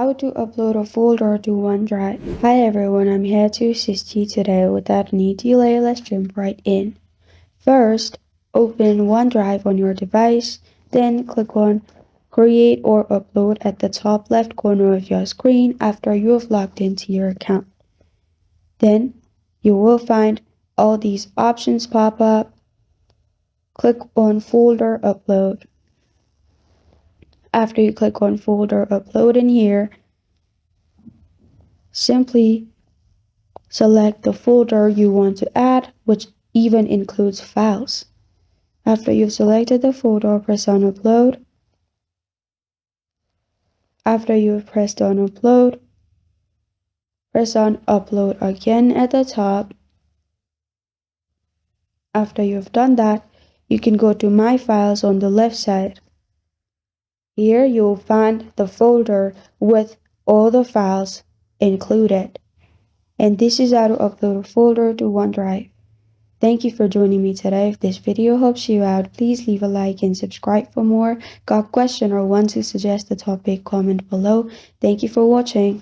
How to upload a folder to OneDrive. Hi everyone, I'm here to assist you today. Without any delay, let's jump right in. First, open OneDrive on your device, then click on Create or Upload at the top left corner of your screen after you have logged into your account. Then, you will find all these options pop up. Click on Folder Upload. After you click on Folder Upload in here, simply select the folder you want to add, which even includes files. After you've selected the folder, press on Upload. After you've pressed on Upload, press on Upload again at the top. After you've done that, you can go to My Files on the left side. Here you'll find the folder with all the files included. And this is how to upload a folder to OneDrive. Thank you for joining me today. If this video helps you out, please leave a like and subscribe for more. Got a question or want to suggest a topic, comment below. Thank you for watching.